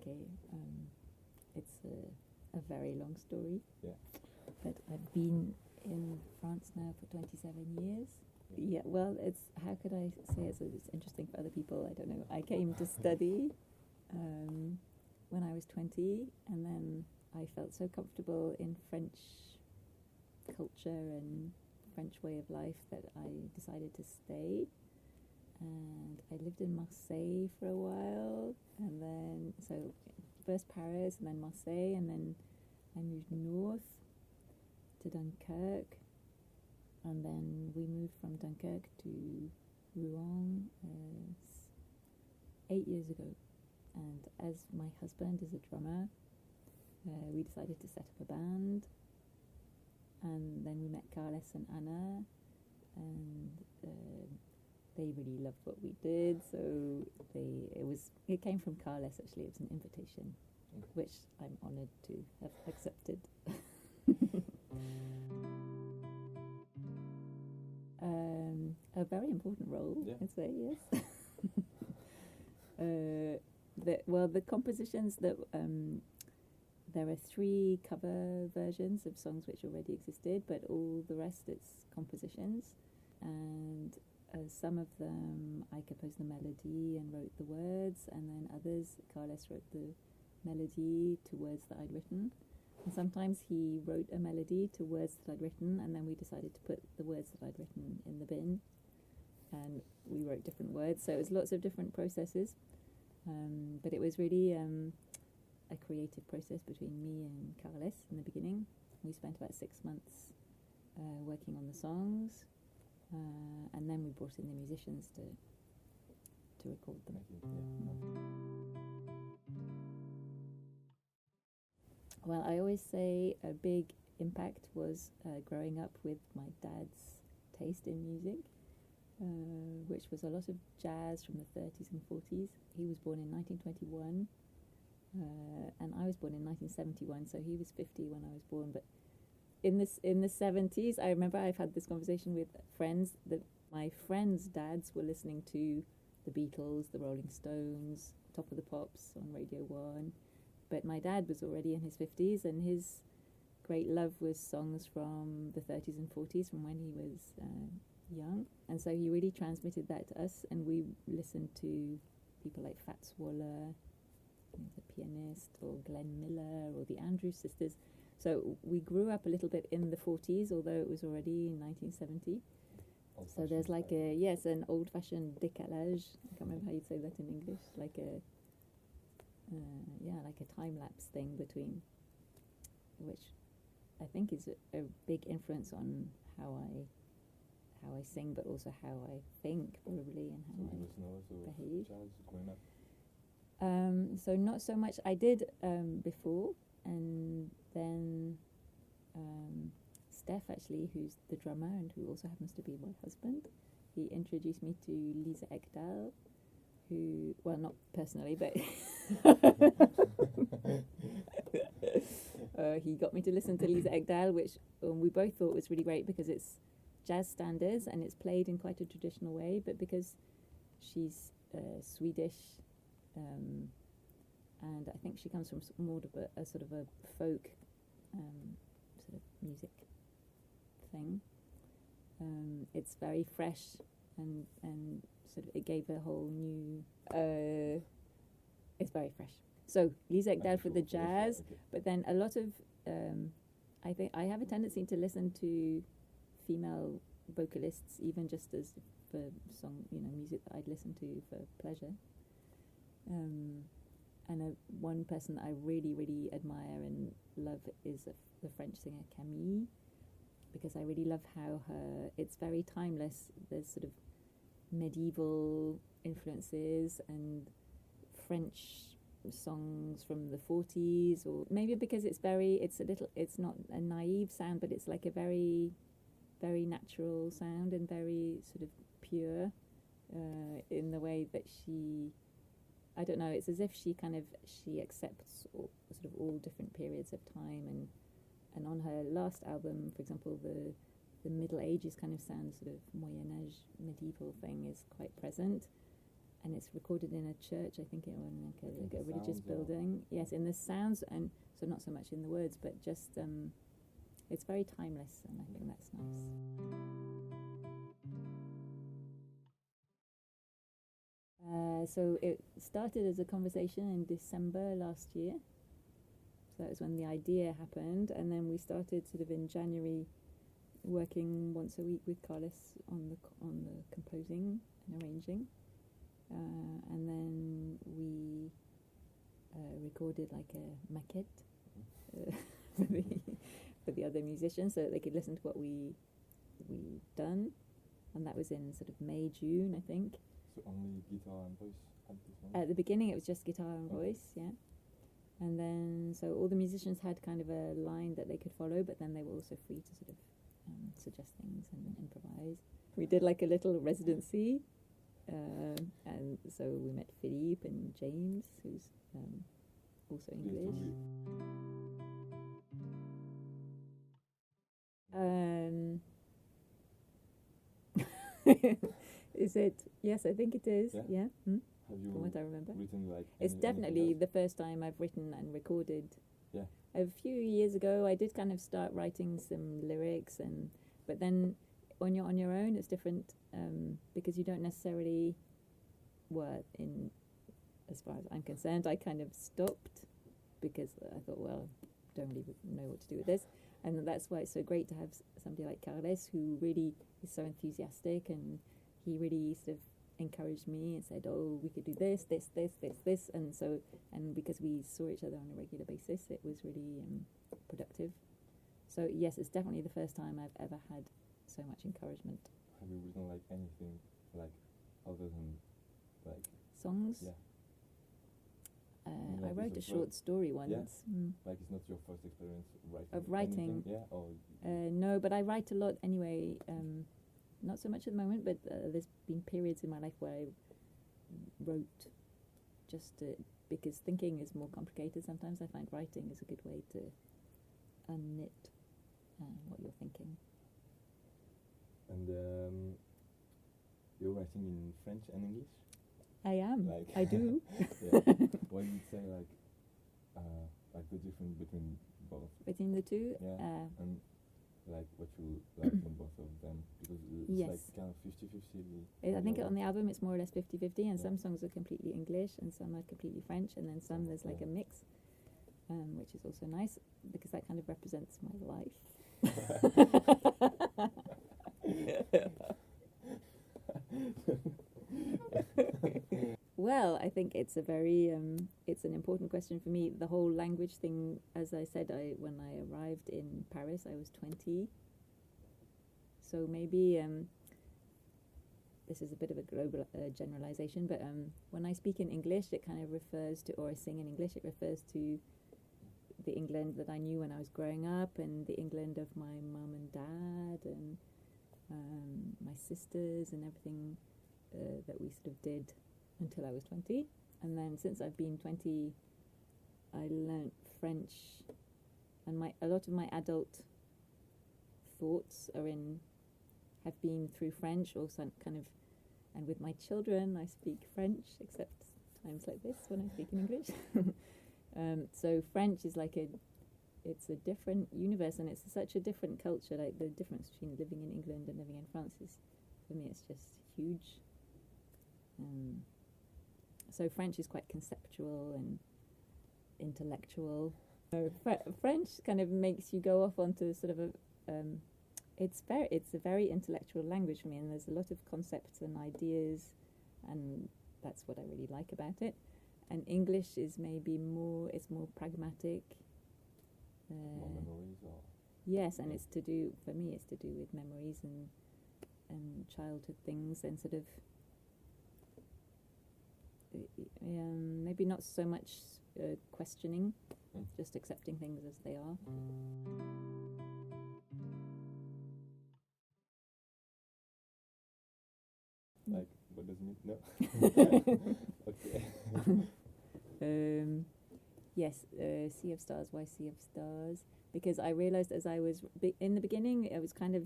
Okay, it's a very long story. Yeah. But I've been in France now for 27 years. Yeah, well, how could I say it's interesting for other people? I don't know. I came to study when I was 20, and then I felt so comfortable in French culture and French way of life that I decided to stay. And I lived in Marseille for a while, and then, so first Paris, and then Marseille, and then I moved north to Dunkirk, and then we moved from Dunkirk to Rouen 8 years ago. And as my husband is a drummer, we decided to set up a band, and then we met Carles and Anna, and they really loved what we did, so it came from Carles actually. It was an invitation, which I'm honoured to have accepted. A very important role, I'd say, yes. The compositions that there are 3 cover versions of songs which already existed, but all the rest it's compositions, and some of them I composed the melody and wrote the words, and then others Carles wrote the melody to words that I'd written. And sometimes he wrote a melody to words that I'd written, and then we decided to put the words that I'd written in the bin, and we wrote different words. So it was lots of different processes, but it was really a creative process between me and Carles in the beginning. We spent about 6 months working on the songs, and then we brought in the musicians to record them. Well, I always say a big impact was growing up with my dad's taste in music, which was a lot of jazz from the 30s and 40s. He was born in 1921, and I was born in 1971, so he was 50 when I was born. But in the 70s, I remember I've had this conversation with friends that my friends' dads were listening to the Beatles, the Rolling Stones, Top of the Pops on Radio 1. But my dad was already in his 50s, and his great love was songs from the 30s and 40s, from when he was young. And so he really transmitted that to us, and we listened to people like Fats Waller, the pianist, or Glenn Miller, or the Andrews Sisters. So we grew up a little bit in the 40s, although it was already in 1970. So there's like an old-fashioned décalage. I can't remember how you'd say that in English. Like a time-lapse thing between, which I think is a big influence on how I sing, but also how I think, probably, and how I behave. Jazz growing up? So not so much. I did before, and then Steph, actually, who's the drummer and who also happens to be my husband, he introduced me to Z-ELDA, who, well, not personally, but he got me to listen to Z-ELDA, which we both thought was really great because it's jazz standards and it's played in quite a traditional way, but because she's Swedish, and I think she comes from more of a sort of a folk sort of music thing. It's very fresh and sort of, it gave a whole new. It's very fresh. So Z-ELDA for the jazz, but then a lot of I think I have a tendency to listen to female vocalists, even just as for music that I'd listen to for pleasure. And one person that I really, really admire and love is the French singer Camille, because I really love how it's very timeless. There's sort of medieval influences and French songs from the 40s, or maybe because it's not a naive sound, but it's like a very, very natural sound and very sort of pure in the way that she, I don't know, it's as if she accepts all different periods of time, and on her last album, for example, the Middle Ages kind of sound, sort of Moyen Age medieval thing, is quite present, and it's recorded in a church, I think, in like In a the religious sounds, yeah. building. Yes, in the sounds, and so not so much in the words, but just it's very timeless, and I think that's nice. So it started as a conversation in December last year. So that was when the idea happened, and then we started sort of in January, working once a week with Carlos on the composing and arranging, and then we recorded like a maquette for the other musicians, so that they could listen to what we'd done, and that was in sort of May, June, I think. So only guitar and voice at this moment? At the beginning, it was just guitar and Okay. voice, yeah. And then, so all the musicians had kind of a line that they could follow, but then they were also free to sort of suggest things and improvise. We did like a little residency, and so we met Philippe and James, who's also English. Is it? Yes, I think it is. Yeah? Yeah. Mm? Have you From what I remember. written like It's anything definitely else? the first time I've written and recorded. Yeah. A few years ago, I did kind of start writing some lyrics, but then when you're on your own, it's different, because you don't necessarily. Well, as far as I'm concerned, I kind of stopped because I thought, well, don't really know what to do with this, and that's why it's so great to have somebody like Carles, who really is so enthusiastic, and he really sort of encouraged me and said, oh, we could do this, and because we saw each other on a regular basis, it was really productive. So yes, it's definitely the first time I've ever had so much encouragement. Have you written like anything like other than like Songs? yeah? I Like, wrote a it's short story once. Yeah? Mm. Like it's not your first experience writing? Of writing? Anything? Yeah? Or No, but I write a lot anyway. Not so much at the moment, but there's been periods in my life where I wrote just because thinking is more complicated. Sometimes I find writing is a good way to unknit what you're thinking. and you're writing in French and English? I am. Like I do. Yeah. What do you say like the difference between both? Between the two, Yeah. And like what you like in both of them, because it's Yes. like kind of 50-50. I think on the album it's more or less 50-50, and Yeah. some songs are completely English and some are completely French, and then some there's like a Yeah. mix, which is also nice because that kind of represents my life. Well, I think it's a very it's an important question for me. The whole language thing, as I said, when I arrived in Paris, I was 20. So maybe this is a bit of a global generalization, but when I speak in English, it kind of refers to, or I sing in English, it refers to the England that I knew when I was growing up, and the England of my mum and dad, and my sisters, and everything that we sort of did until I was 20. And then since I've been 20, I learnt French, and a lot of my adult thoughts have been through French, or some kind of, and with my children I speak French, except times like this when I speak in English. So French is like it's a different universe, and it's such a different culture. Like the difference between living in England and living in France is, for me, it's just huge. So French is quite conceptual and intellectual. So French kind of makes you go off onto sort of it's a very intellectual language for me, and there's a lot of concepts and ideas, and that's what I really like about it. And English is maybe more pragmatic. More memories or? Yes, and it's to do with memories and childhood things, and sort of maybe not so much questioning, just accepting things as they are. Like, what does it mean? No. Okay. Yes, Sea of Stars. Why Sea of Stars? because I realized as I was in the beginning, it was kind of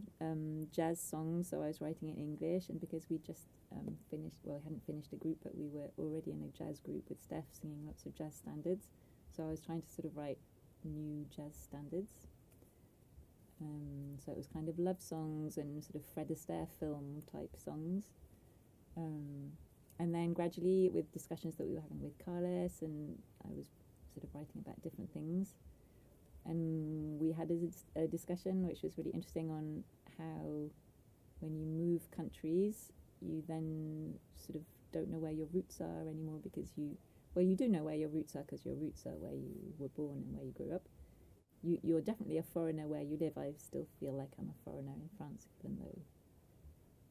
jazz songs, so I was writing in English, and because we just hadn't finished a group, but we were already in a jazz group with Steph singing lots of jazz standards, so I was trying to sort of write new jazz standards. So it was kind of love songs and sort of Fred Astaire film type songs. And then gradually, with discussions that we were having with Carles, and I was sort of writing about different things. And we had a discussion which was really interesting on how when you move countries, you then sort of don't know where your roots are anymore, because you do know where your roots are, because your roots are where you were born and where you grew up. You're definitely a foreigner where you live. I still feel like I'm a foreigner in France, even though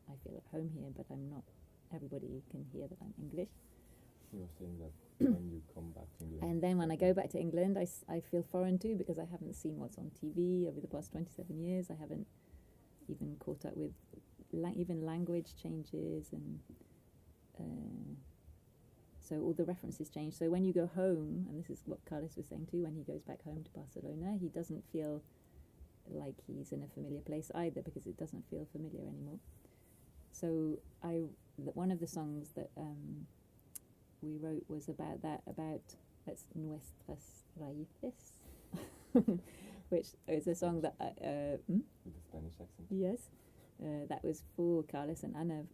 I feel at home here, but I'm not. Everybody can hear that I'm English. You're saying that when you come back to England. And then when I go back to England, I feel foreign too, because I haven't seen what's on TV over the past 27 years. I haven't even caught up with even language changes, and so all the references change. So when you go home, and this is what Carles was saying too, when he goes back home to Barcelona, he doesn't feel like he's in a familiar place either, because it doesn't feel familiar anymore. So one of the songs that we wrote was about that, about nuestras raíces, which is a song that with the Spanish accent. Yes, that was for Carles and Anna,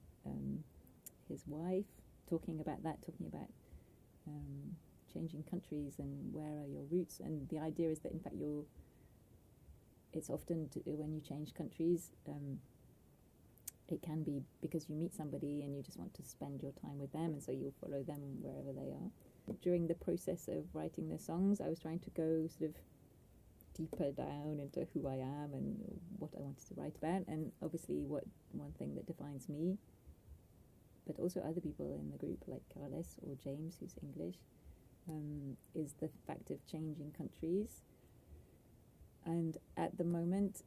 his wife, talking about changing countries and where are your roots. And the idea is that in fact it's often when you change countries, it can be because you meet somebody and you just want to spend your time with them, and so you'll follow them wherever they are. During the process of writing the songs, I was trying to go sort of deeper down into who I am and what I wanted to write about. And obviously one thing that defines me, but also other people in the group like Carles or James, who's English, is the fact of changing countries. And at the moment,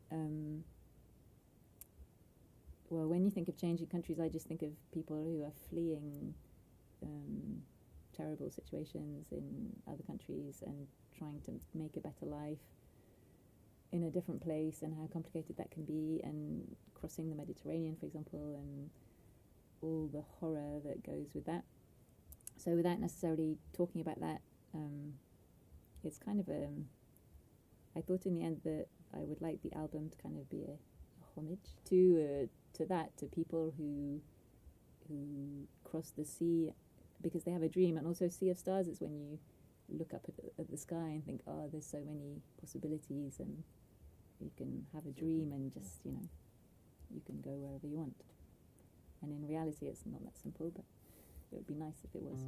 when you think of changing countries, I just think of people who are fleeing terrible situations in other countries and trying to make a better life in a different place, and how complicated that can be, and crossing the Mediterranean, for example, and all the horror that goes with that. So without necessarily talking about that, it's kind of I thought in the end that I would like the album to kind of be a homage to that, to people who cross the sea because they have a dream. And also Sea of Stars is when you look up at the sky and think, oh, there's so many possibilities, and you can have a dream and just, you can go wherever you want. And in reality, it's not that simple, but it would be nice if it was.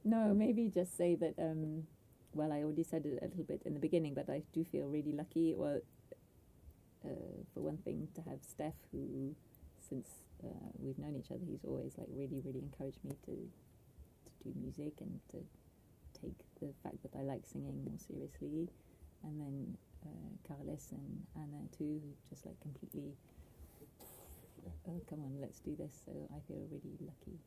No, maybe just say that, I already said it a little bit in the beginning, but I do feel really lucky. Well, for one thing, to have Steph, who, since we've known each other, he's always really, really encouraged me to do music and to take the fact that I like singing more seriously. And then Carles and Anna too, who just completely, oh, come on, let's do this. So I feel really lucky.